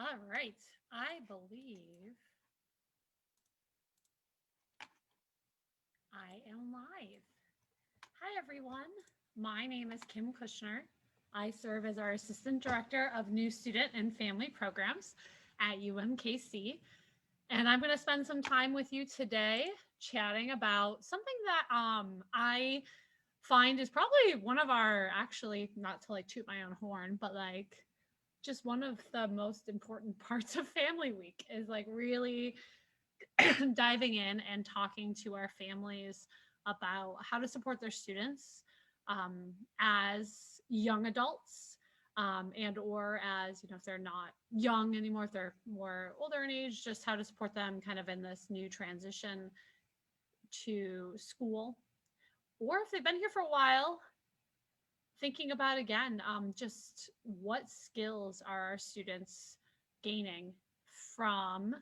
All right. I believe I am live. Hi, everyone. My name is Kim Kushner. I serve as our Assistant Director of New Student and Family Programs at UMKC. And I'm going to spend some time with you today chatting about something that I find is probably one of our, actually, not to like toot my own horn, but like just one of the most important parts of Family Week is like really diving in and talking to our families about how to support their students as young adults, and or as if they're not young anymore, if they're more older in age, just how to support them kind of in this new transition to school, or if they've been here for a while, thinking about again, just what skills are our students gaining from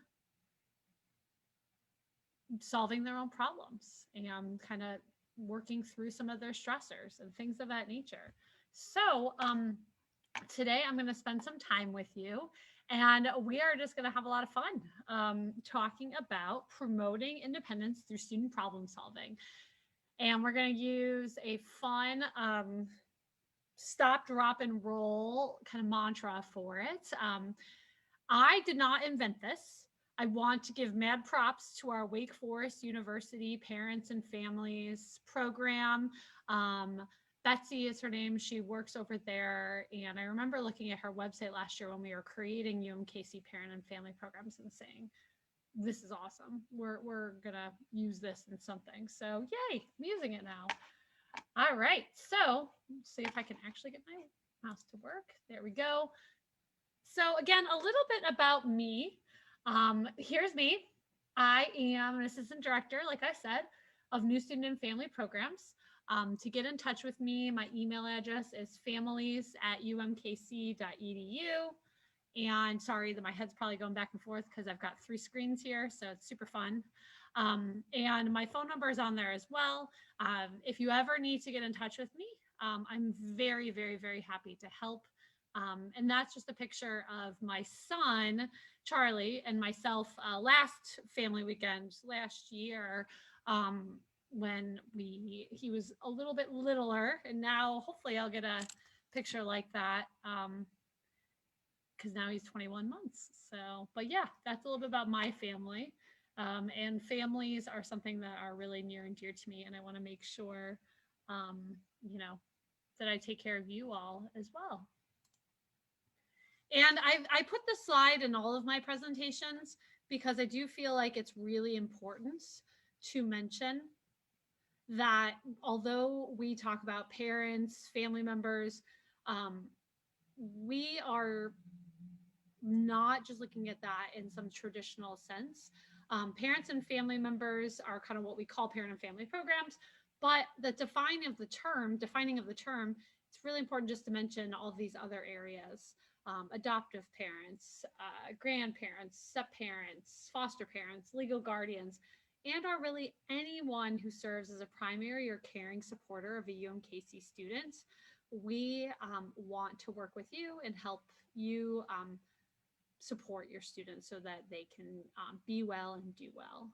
solving their own problems and kind of working through some of their stressors and things of that nature. So, today I'm going to spend some time with you, and we are just going to have a lot of fun talking about promoting independence through student problem solving. And we're going to use a fun stop, drop, and roll kind of mantra for it. I did not invent this. I want to give mad props to our Wake Forest University Parents and Families program. Betsy is her name. She works over there. And I remember looking at her website last year when we were creating UMKC parent and family programs and saying, this is awesome. We're going to use this in something. So, yay, I'm using it now. All right. So, let's see if I can actually get my mouse to work. There we go. So again, a little bit about me. Here's me. I am an assistant director, like I said, of new student and family programs. To get in touch with me, my email address is families@umkc.edu. And sorry that my head's probably going back and forth because I've got 3 screens here, so it's super fun. And my phone number is on there as well. If you ever need to get in touch with me, I'm very, very, very happy to help. And that's just a picture of my son, Charlie, and myself last family weekend last year, when he was a little bit littler. And now hopefully I'll get a picture like that, because now he's 21 months. So, but yeah, that's a little bit about my family. And families are something that are really near and dear to me. And I want to make sure, um, you know, that I take care of you all as well. And I put the slide in all of my presentations because I do feel like it's really important to mention that although we talk about parents, family members, um, we are not just looking at that in some traditional sense. Parents and family members are kind of what we call parent and family programs, but the defining of the term, it's really important just to mention all of these other areas. Adoptive parents, grandparents, step parents, foster parents, legal guardians, and are really anyone who serves as a primary or caring supporter of a UMKC student. We want to work with you and help you support your students so that they can be well and do well.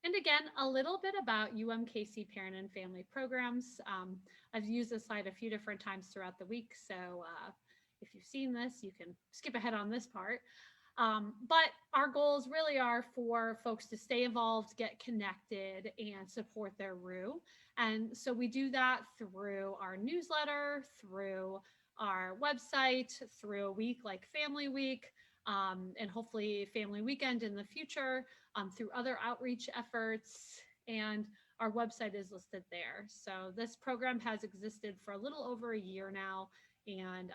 And again, a little bit about UMKC parent and family programs. I've used this slide a few different times throughout the week, so if you've seen this, you can skip ahead on this part. But our goals really are for folks to stay involved, get connected, and support their RU. And so we do that through our newsletter, through our website, through a week like Family Week, and hopefully Family Weekend in the future, through other outreach efforts. And our website is listed there. So this program has existed for a little over a year now, and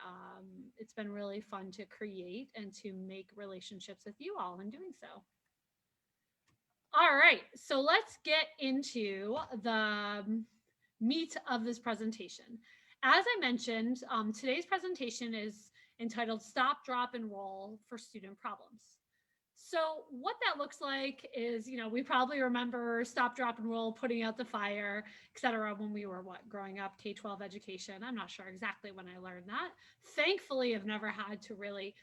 it's been really fun to create and to make relationships with you all in doing so. All right, so let's get into the meat of this presentation. As I mentioned, today's presentation is entitled Stop, Drop, and Roll for Student Problems. So what that looks like is, we probably remember stop, drop, and roll, putting out the fire, et cetera, when we were growing up, K-12 education. I'm not sure exactly when I learned that. Thankfully, I've never had to really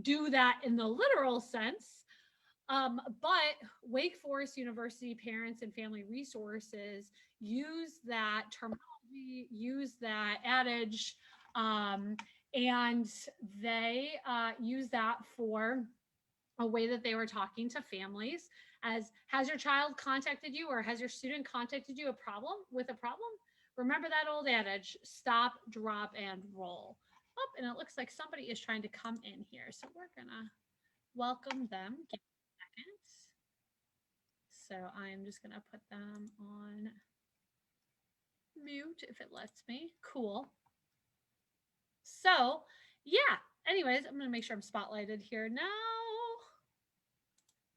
do that in the literal sense. But Wake Forest University Parents and Family Resources use that terminology, use that adage, um, and they use that for a way that they were talking to families as, has your child contacted you or has your student contacted you a problem? Remember that old adage, stop, drop, and roll. Oh, and it looks like somebody is trying to come in here. So we're gonna welcome them. Give me a second. So I'm just gonna put them on mute if it lets me. Cool. So yeah, anyways, I'm gonna make sure I'm spotlighted here now.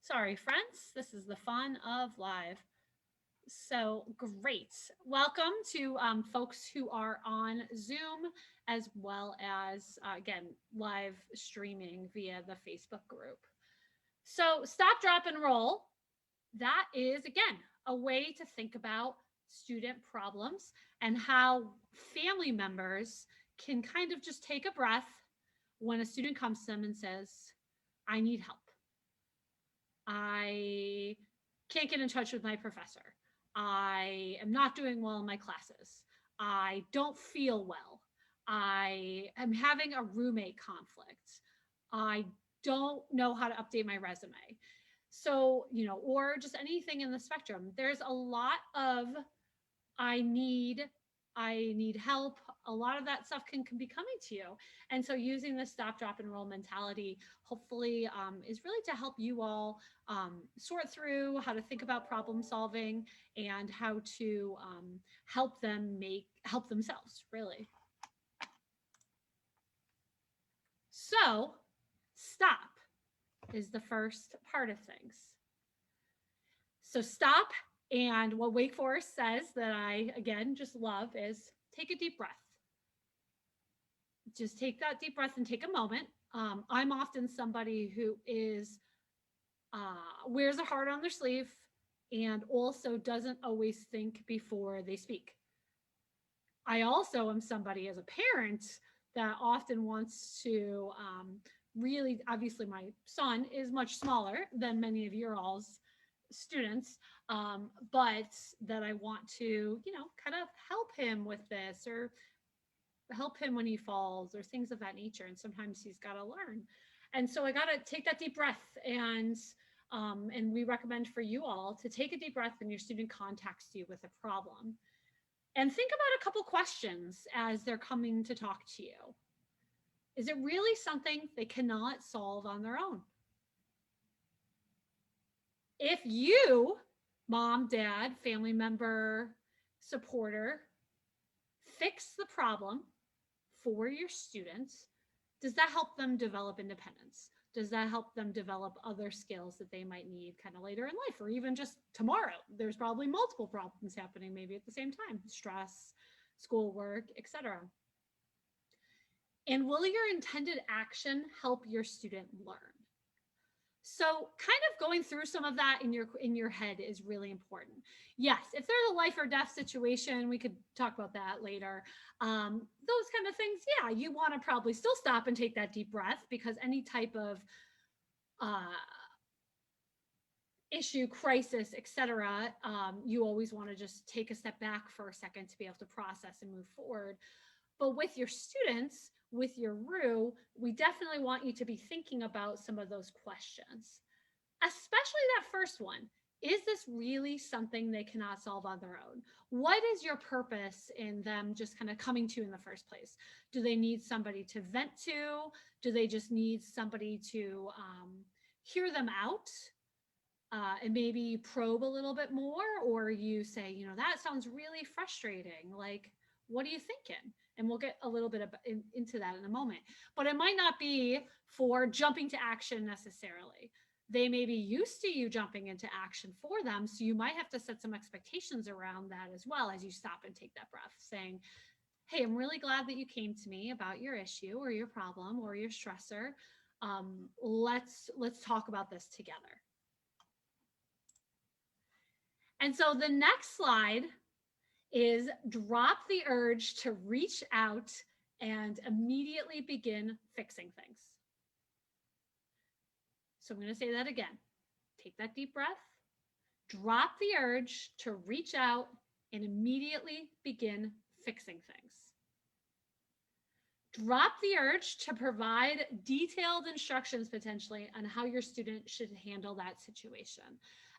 Sorry, friends. This is the fun of live. So great. Welcome to folks who are on Zoom as well as, again, live streaming via the Facebook group. So stop, drop, and roll. That is, again, a way to think about student problems and how family members can kind of just take a breath when a student comes to them and says, I need help. I can't get in touch with my professor. I am not doing well in my classes. I don't feel well. I am having a roommate conflict. I don't know how to update my resume. So, or just anything in the spectrum. There's a lot of I need I need help. A lot of that stuff can be coming to you. And so using the stop, drop, and roll mentality, hopefully is really to help you all sort through how to think about problem solving and how to help themselves, really. So stop is the first part of things. So stop. And what Wake Forest says that I, again, just love is take a deep breath. Just take that deep breath and take a moment. I'm often somebody who is wears a heart on their sleeve and also doesn't always think before they speak. I also am somebody as a parent that often wants to really, obviously, my son is much smaller than many of your all's students, but that I want to, kind of help him with this or help him when he falls or things of that nature. And sometimes he's got to learn. And so I got to take that deep breath and we recommend for you all to take a deep breath when your student contacts you with a problem and think about a couple questions as they're coming to talk to you. Is it really something they cannot solve on their own? If you, mom, dad, family member, supporter, fix the problem for your students, does that help them develop independence? Does that help them develop other skills that they might need kind of later in life or even just tomorrow? There's probably multiple problems happening maybe at the same time, stress, schoolwork, etc. And will your intended action help your student learn? So kind of going through some of that in your head is really important. Yes, if there's a life or death situation, we could talk about that later. Those kind of things, yeah, you want to probably still stop and take that deep breath because any type of issue, crisis, etc., you always want to just take a step back for a second to be able to process and move forward. But with your students, with your RU, we definitely want you to be thinking about some of those questions, especially that first one. Is this really something they cannot solve on their own? What is your purpose in them just kind of coming to you in the first place? Do they need somebody to vent to? Do they just need somebody to hear them out and maybe probe a little bit more? Or you say, that sounds really frustrating. Like, what are you thinking? And we'll get a little bit into that in a moment. But it might not be for jumping to action necessarily. They may be used to you jumping into action for them. So you might have to set some expectations around that as well as you stop and take that breath, saying, hey, I'm really glad that you came to me about your issue or your problem or your stressor. Let's talk about this together. And so the next slide is drop the urge to reach out and immediately begin fixing things. So I'm going to say that again. Take that deep breath, drop the urge to reach out and immediately begin fixing things. Drop the urge to provide detailed instructions potentially on how your student should handle that situation.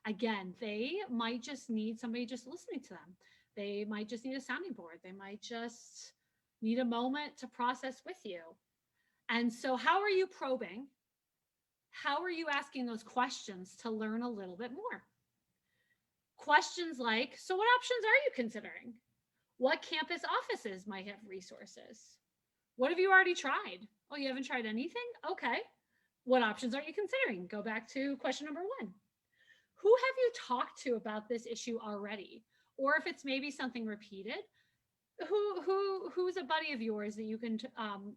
Again, they might just need somebody just listening to them. They might just need a sounding board. They might just need a moment to process with you. And so, how are you probing? How are you asking those questions to learn a little bit more? Questions like, so what options are you considering? What campus offices might have resources? What have you already tried? Oh, you haven't tried anything? Okay. What options are you considering? Go back to question number 1. Who have you talked to about this issue already? Or if it's maybe something repeated, who's a buddy of yours that you can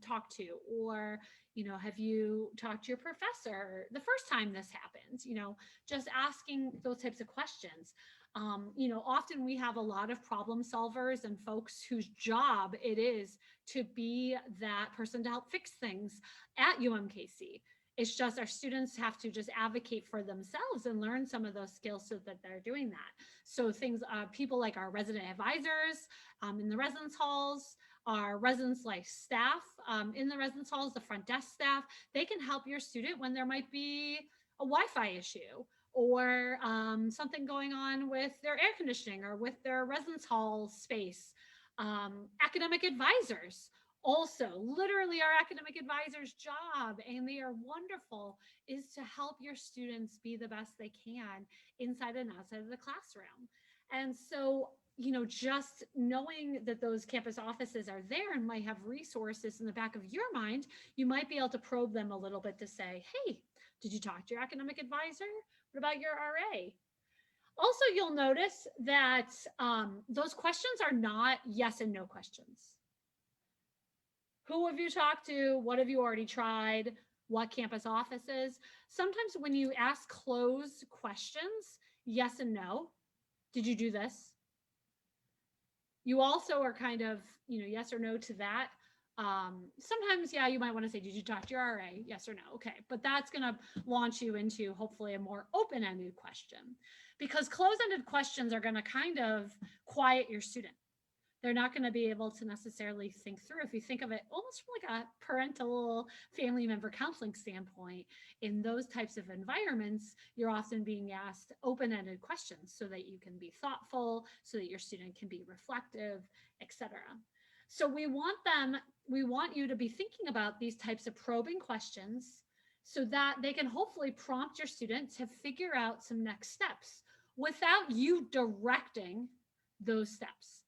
talk to? Or, have you talked to your professor the first time this happens? Just asking those types of questions. Often we have a lot of problem solvers and folks whose job it is to be that person to help fix things at UMKC. It's just our students have to just advocate for themselves and learn some of those skills so that they're doing that. So people like our resident advisors in the residence halls, our residence life staff in the residence halls, the front desk staff, they can help your student when there might be a Wi-Fi issue or something going on with their air conditioning or with their residence hall space. Academic advisors, also literally our academic advisors' job, and they are wonderful, is to help your students be the best they can inside and outside of the classroom. And so, just knowing that those campus offices are there and might have resources in the back of your mind, you might be able to probe them a little bit to say, hey, did you talk to your academic advisor? What about your RA? Also, you'll notice that those questions are not yes and no questions. Who have you talked to? What have you already tried? What campus offices? Sometimes when you ask closed questions, yes and no, did you do this? You also are kind of, yes or no to that. Sometimes, yeah, you might want to say, did you talk to your RA? Yes or no? Okay. But that's going to launch you into hopefully a more open-ended question, because closed-ended questions are going to kind of quiet your student. They're not going to be able to necessarily think through. If you think of it almost from like a parental family member counseling standpoint, in those types of environments, you're often being asked open-ended questions so that you can be thoughtful, so that your student can be reflective, etc. So we want you to be thinking about these types of probing questions so that they can hopefully prompt your student to figure out some next steps without you directing those steps.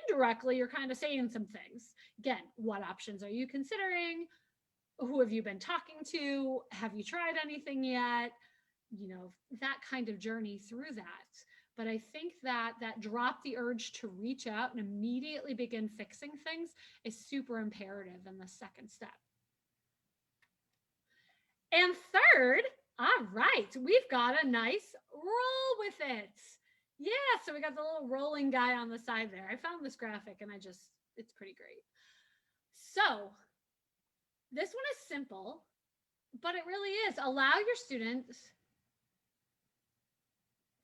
Indirectly, you're kind of saying some things. Again, what options are you considering? Who have you been talking to? Have you tried anything yet? That kind of journey through that. But I think that drop the urge to reach out and immediately begin fixing things is super imperative in the second step. And third, all right, we've got a nice roll with it. Yeah, so we got the little rolling guy on the side there. I found this graphic and it's pretty great. So this one is simple, but it really is. Allow your students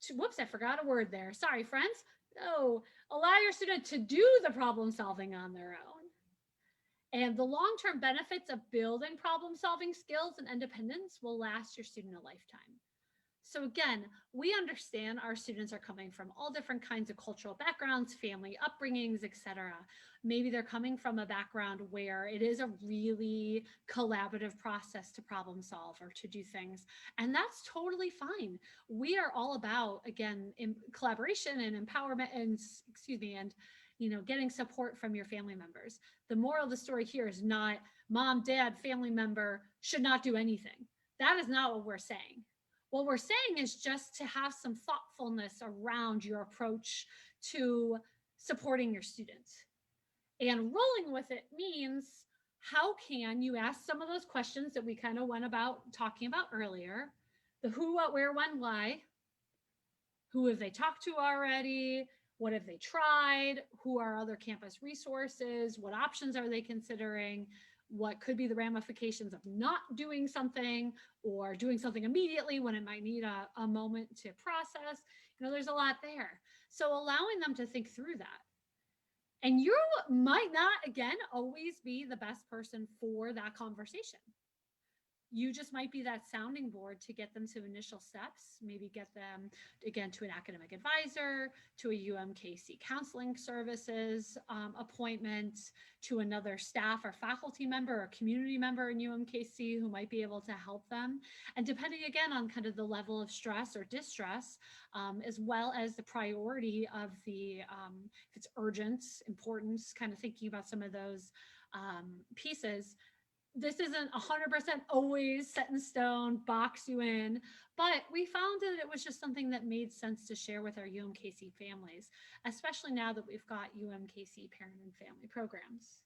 to, whoops, I forgot a word there. Sorry, friends. No, allow your student to do the problem solving on their own. And the long-term benefits of building problem-solving skills and independence will last your student a lifetime. So again, we understand our students are coming from all different kinds of cultural backgrounds, family upbringings, etc. Maybe they're coming from a background where it is a really collaborative process to problem solve or to do things. And that's totally fine. We are all about, again, collaboration and empowerment and, getting support from your family members. The moral of the story here is not mom, dad, family member should not do anything. That is not what we're saying. What we're saying is just to have some thoughtfulness around your approach to supporting your students. And rolling with it means, how can you ask some of those questions that we kind of went about talking about earlier? The who, what, where, when, why. Who have they talked to already? What have they tried? Who are other campus resources? What options are they considering? what could be the ramifications of not doing something or doing something immediately when it might need a moment to process. There's a lot there. So allowing them to think through that. And you might not, again, always be the best person for that conversation. You just might be that sounding board to get them to initial steps, maybe get them again to an academic advisor, to a UMKC counseling services appointment, to another staff or faculty member or community member in UMKC who might be able to help them. And depending again on kind of the level of stress or distress, as well as the priority of the, if it's urgent, importance, kind of thinking about some of those pieces. This isn't 100% always set in stone, box you in, but we found that it was just something that made sense to share with our UMKC families, especially now that we've got UMKC parent and family programs.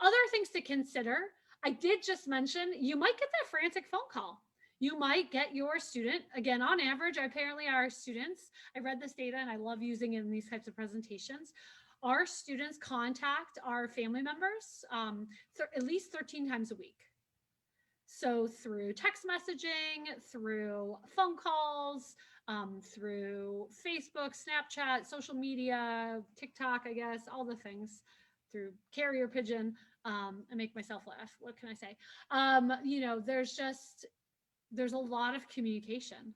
Other things to consider, I did just mention, you might get that frantic phone call. You might get your student, again, on average, apparently our students, I read this data and I love using it in these types of presentations. Our students contact our family members at least 13 times a week. So through text messaging, through phone calls, through Facebook, Snapchat, social media, TikTok, I guess, all the things, through carrier pigeon. I make myself laugh. What can I say? There's a lot of communication.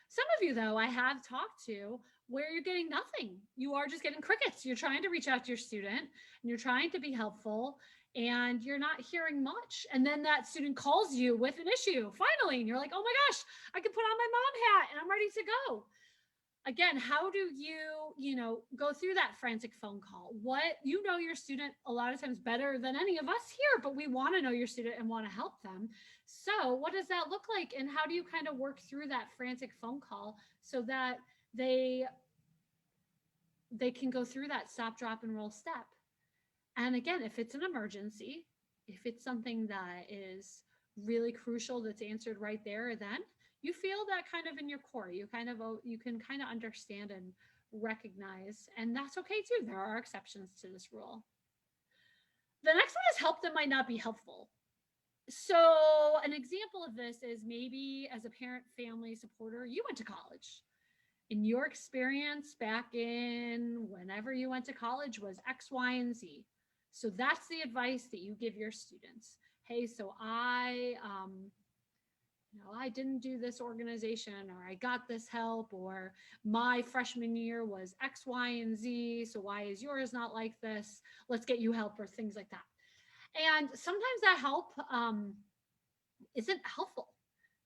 Some of you, though, I have talked to where you're getting nothing. You are just getting crickets. You're trying to reach out to your student and you're trying to be helpful and you're not hearing much. And then that student calls you with an issue finally, and you're like, oh my gosh, I can put on my mom hat and I'm ready to go. Again, how do you go through that frantic phone call? Your student a lot of times better than any of us here, but we want to know your student and want to help them. So what does that look like? And how do you kind of work through that frantic phone call so that they can go through that stop, drop, and roll step? And again, if it's an emergency, if it's something that is really crucial that's answered right there or then, you feel that kind of in your core. You can kind of understand and recognize, and that's okay too. There are exceptions to this rule. The next one is help that might not be helpful. So an example of this is maybe as a parent, family supporter, you went to college. In your experience back in whenever you went to college was X, Y, and Z. So that's the advice that you give your students. Hey, so I didn't do this organization, or I got this help, or my freshman year was X, Y, and Z. So why is yours not like this? Let's get you help, or things like that. And sometimes that help isn't helpful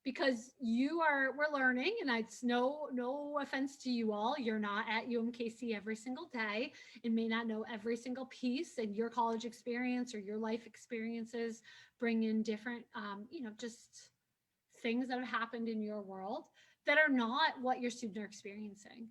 because we're learning, and it's no offense to you all. You're not at UMKC every single day and may not know every single piece, and your college experience or your life experiences bring in different, just things that have happened in your world that are not what your students are experiencing,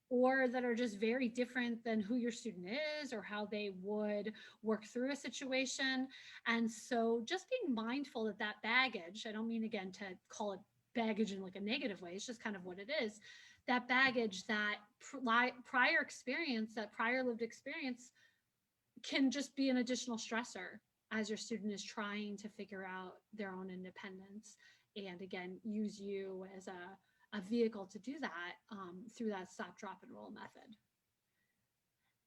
or that are just very different than who your student is or how they would work through a situation. And so just being mindful that that baggage, I don't mean again to call it baggage in like a negative way, it's just kind of what it is, that baggage, that prior experience, that prior lived experience can just be an additional stressor as your student is trying to figure out their own independence, and again, use you as a vehicle to do that through that stop, drop, and roll method.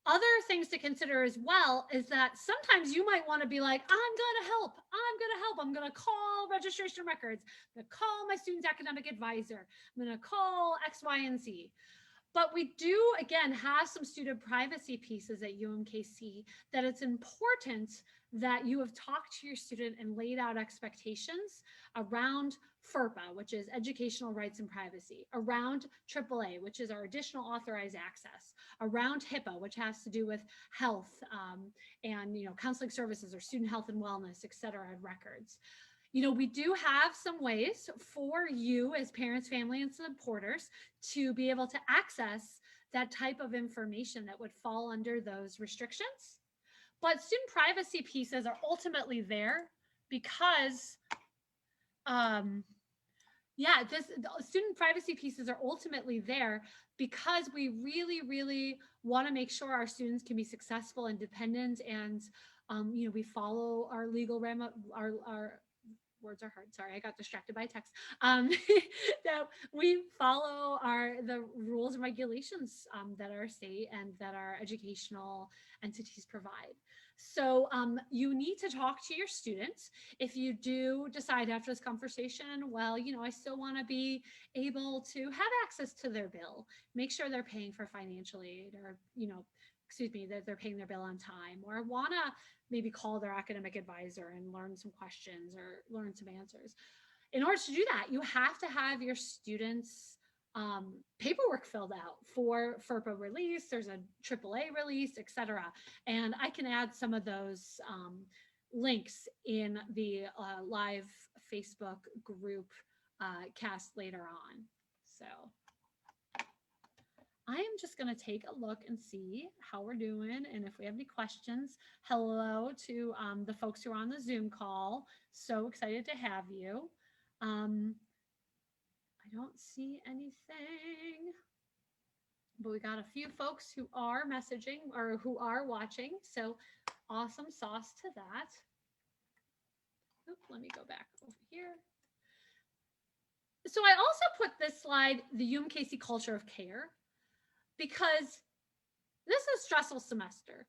Other things to consider as well is that sometimes you might want to be like, I'm going to help. I'm going to call registration records. I'm going to call my student's academic advisor. I'm going to call X, Y, and Z. But we do, again, have some student privacy pieces at UMKC that it's important that you have talked to your student and laid out expectations around FERPA, which is Educational Rights and Privacy, around AAA, which is our additional authorized access, around HIPAA, which has to do with health and counseling services or student health and wellness, et cetera, and records. We do have some ways for you as parents, family, and supporters to be able to access that type of information that would fall under those restrictions. But student privacy pieces are ultimately there because, student privacy pieces are ultimately there because we really, really want to make sure our students can be successful, independent, and We follow our legal our words are hard. Sorry, I got distracted by text. Um, that we follow the rules and regulations that our state and that our educational entities provide. So you need to talk to your students. If you do decide after this conversation, well, I still want to be able to have access to their bill, make sure they're paying for financial aid, or excuse me, that they're paying their bill on time, or want to maybe call their academic advisor and learn some questions or learn some answers. In order to do that, you have to have your students' paperwork filled out for FERPA release. There's a AAA release, etc. And I can add some of those links in the live Facebook group cast later on. So I am just going to take a look and see how we're doing. And if we have any questions, hello to the folks who are on the Zoom call. So excited to have you. I don't see anything, but we got a few folks who are messaging or who are watching. So awesome sauce to that. Oops, let me go back over here. So I also put this slide, the UMKC culture of care, because this is a stressful semester.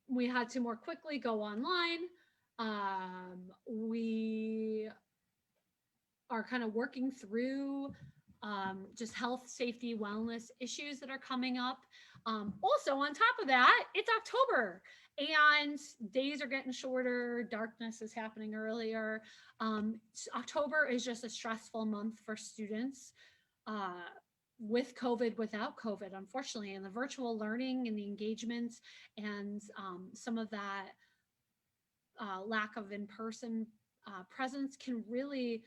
We had to more quickly go online. We are kind of working through just health, safety, wellness issues that are coming up. Also, on top of that, it's October and days are getting shorter. Darkness is happening earlier. October is just a stressful month for students. With COVID, without COVID, unfortunately, and the virtual learning and the engagement and some of that lack of in-person presence can really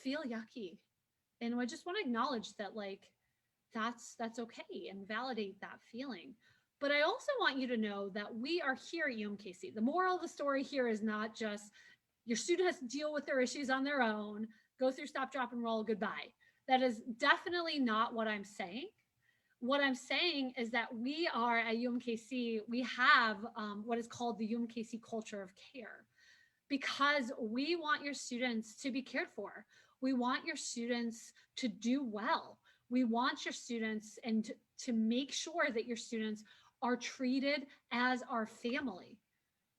feel yucky. And I just want to acknowledge that, that's okay and validate that feeling. But I also want you to know that we are here at UMKC. The moral of the story here is not just your student has to deal with their issues on their own, go through stop, drop, and roll, goodbye. That is definitely not what I'm saying. What I'm saying is that we are at UMKC, we have what is called the UMKC culture of care, because we want your students to be cared for. We want your students to do well. We want your students and to make sure that your students are treated as our family.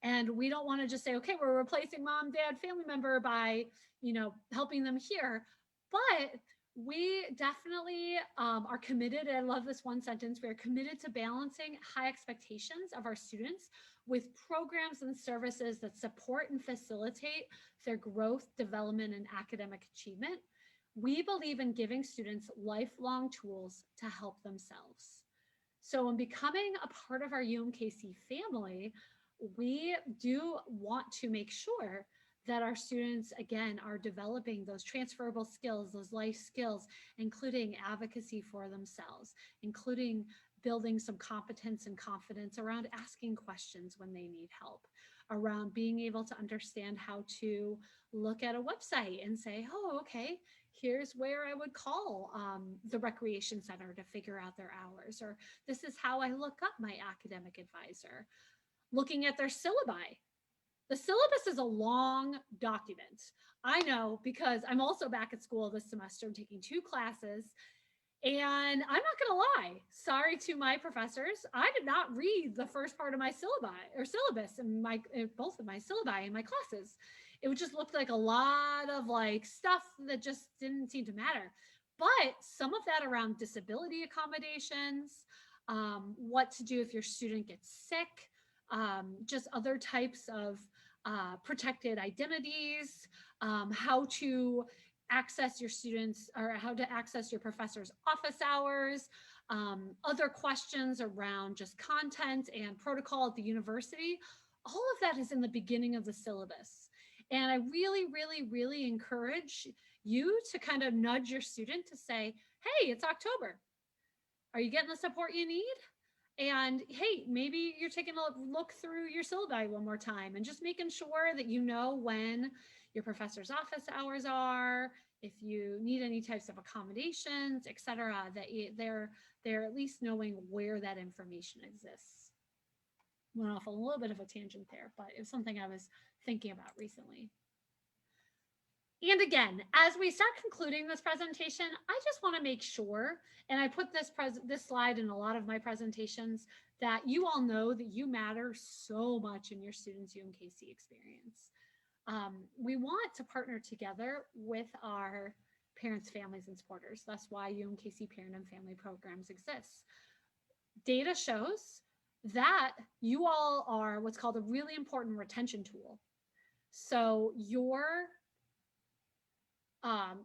And we don't want to just say, okay, we're replacing mom, dad, family member by, helping them here. But we definitely are committed. I love this one sentence. We are committed to balancing high expectations of our students with programs and services that support and facilitate their growth, development, and academic achievement. We believe in giving students lifelong tools to help themselves. So in becoming a part of our UMKC family, we do want to make sure that our students, again, are developing those transferable skills, those life skills, including advocacy for themselves, including building some competence and confidence around asking questions when they need help, around being able to understand how to look at a website and say, oh, okay, here's where I would call the recreation center to figure out their hours, or this is how I look up my academic advisor. Looking at their syllabi. The syllabus is a long document. I know, because I'm also back at school this semester. I'm taking 2 classes. And I'm not going to lie, sorry to my professors, I did not read the first part of my syllabus in both of my syllabi in my classes. It just looked like a lot of stuff that just didn't seem to matter. But some of that around disability accommodations, what to do if your student gets sick, just other types of protected identities, how to access your students or how to access your professor's office hours, other questions around just content and protocol at the university. All of that is in the beginning of the syllabus. And I really, really, really encourage you to kind of nudge your student to say, hey, it's October. Are you getting the support you need? And hey, maybe you're taking a look through your syllabi one more time and just making sure that you know when your professor's office hours are, if you need any types of accommodations, etc., that they're at least knowing where that information exists. Went off a little bit of a tangent there, but it was something I was thinking about recently. And again, as we start concluding this presentation, I just want to make sure, and I put this slide in a lot of my presentations, that you all know that you matter so much in your students' UMKC experience. We want to partner together with our parents, families, and supporters. That's why UMKC Parent and Family Programs exists. Data shows that you all are what's called a really important retention tool. So your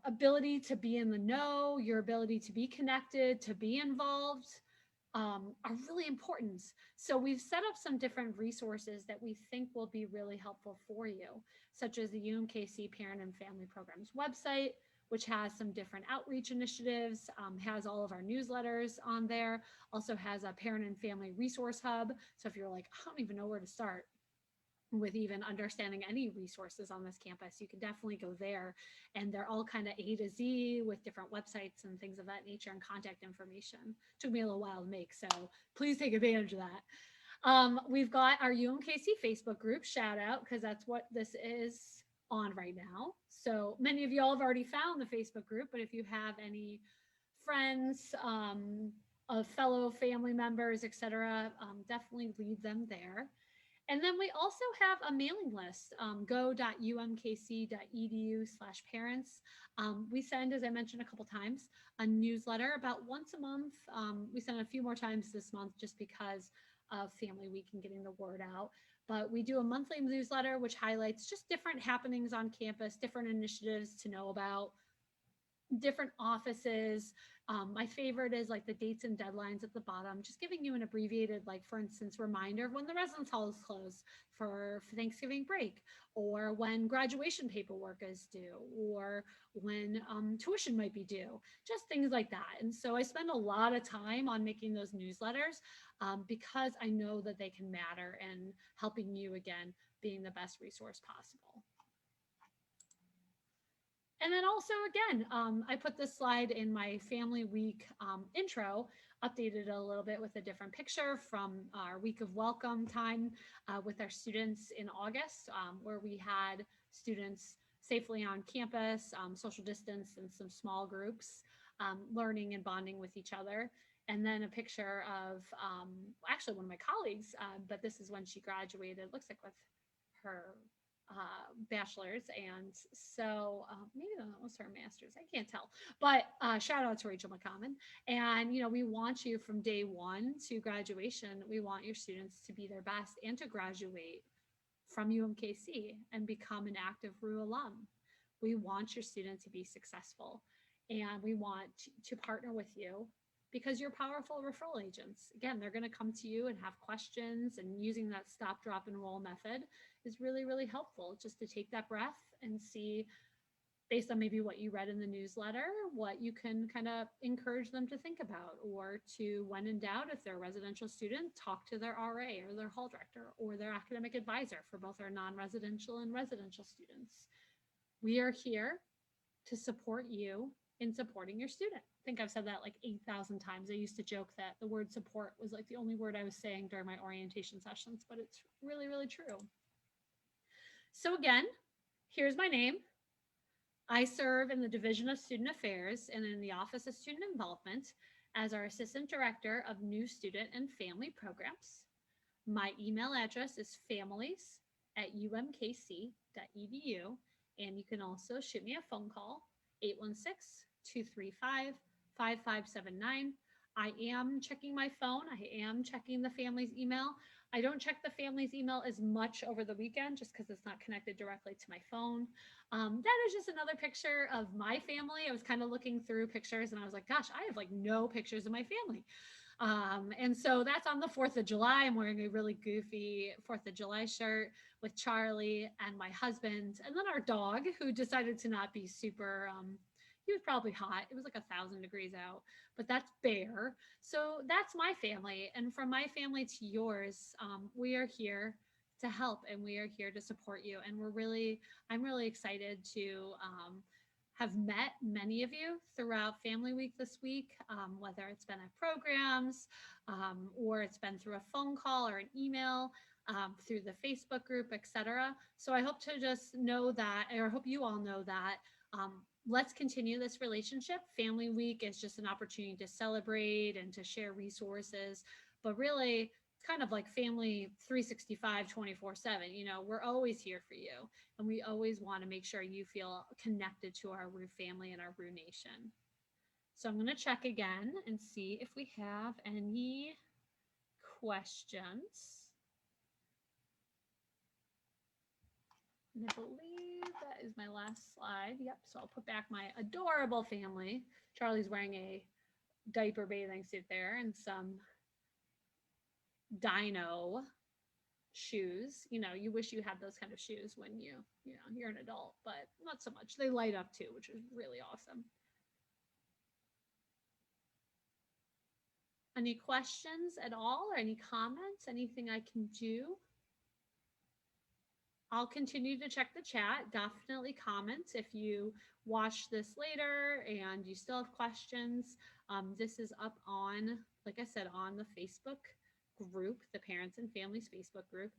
ability to be in the know, your ability to be connected, to be involved, are really important. So we've set up some different resources that we think will be really helpful for you, such as the UMKC Parent and Family Programs website, which has some different outreach initiatives, has all of our newsletters on there, also has a parent and family resource hub. So if you're like, I don't even know where to start with even understanding any resources on this campus, you can definitely go there. And they're all kind of A to Z with different websites and things of that nature and contact information. Took me a little while to make, so please take advantage of that. We've got our UMKC Facebook group, shout out, because that's what this is on right now. So many of y'all have already found the Facebook group, but if you have any friends, fellow family members, etc., definitely lead them there. And then we also have a mailing list, go.umkc.edu/parents. We send, as I mentioned a couple times, a newsletter about once a month. We send a few more times this month just because of Family Week and getting the word out. But we do a monthly newsletter, which highlights just different happenings on campus, different initiatives to know about, different offices. My favorite is like the dates and deadlines at the bottom, just giving you an abbreviated, like for instance, reminder of when the residence hall is closed for Thanksgiving break, or when graduation paperwork is due, or when tuition might be due, just things like that. And so I spend a lot of time on making those newsletters because I know that they can matter in helping you, again, being the best resource possible. And then also, again, I put this slide in my Family Week intro, updated a little bit with a different picture from our week of welcome time with our students in August, where we had students safely on campus, social distance in some small groups, learning and bonding with each other. And then a picture of actually one of my colleagues, but this is when she graduated, looks like with her bachelor's, and so maybe that was her master's, I can't tell, but shout out to Rachel McCommon. And we want you from day one to graduation, we want your students to be their best and to graduate from UMKC and become an active RU alum. We want your student to be successful, and we want to partner with you because you're powerful referral agents. Again, they're going to come to you and have questions, and using that stop, drop, and roll method is really, really helpful, just to take that breath and see, based on maybe what you read in the newsletter, what you can kind of encourage them to think about, or to, when in doubt, if they're a residential student, talk to their RA or their hall director or their academic advisor for both our non-residential and residential students. We are here to support you in supporting your student. I think I've said that like 8,000 times. I used to joke that the word support was like the only word I was saying during my orientation sessions, but it's really, really true. So again, here's my name. I serve in the Division of Student Affairs and in the Office of Student Involvement as our Assistant Director of New Student and Family Programs. My email address is families@umkc.edu, and you can also shoot me a phone call, 816-235-5579. I am checking my phone. I am checking the family's email. I don't check the family's email as much over the weekend just because it's not connected directly to my phone. That is just another picture of my family. I was kind of looking through pictures and I was like, gosh, I have like no pictures of my family. And so that's on the 4th of July. I'm wearing a really goofy 4th of July shirt with Charlie and my husband, and then our dog, who decided to not be super, he was probably hot. It was like 1,000 degrees out, but that's Bear. So that's my family. And from my family to yours, we are here to help, and we are here to support you. And I'm really excited to have met many of you throughout Family Week this week, whether it's been at programs or it's been through a phone call or an email, through the Facebook group, etc. So I hope to just know that, or I hope you all know that. Let's continue this relationship. Family Week is just an opportunity to celebrate and to share resources, but really, it's kind of like family 365, 24/7. You know, we're always here for you, and we always want to make sure you feel connected to our Roo family and our Roo Nation. So I'm going to check again and see if we have any questions. And I believe that is my last slide. Yep. So I'll put back my adorable family. Charlie's wearing a diaper bathing suit there and some dino shoes. You know, you wish you had those kind of shoes when you're an adult, but not so much. They light up too, which is really awesome. Any questions at all or any comments? Anything I can do? I'll continue to check the chat. Definitely comments if you watch this later and you still have questions. This is up on, like I said, on the Facebook group, the Parents and Families Facebook group.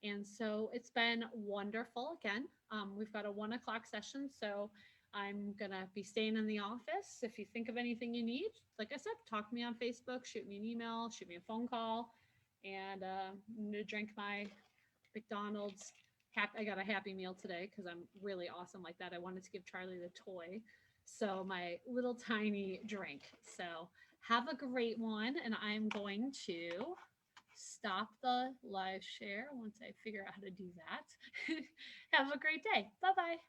And so it's been wonderful. Again, we've got a 1:00 session, so I'm going to be staying in the office. If you think of anything you need, like I said, talk to me on Facebook, shoot me an email, shoot me a phone call, and I'm going to drink my McDonald's. I got a Happy Meal today because I'm really awesome like that. I wanted to give Charlie the toy. So my little tiny drink. So have a great one. And I'm going to stop the live share once I figure out how to do that. Have a great day. Bye-bye.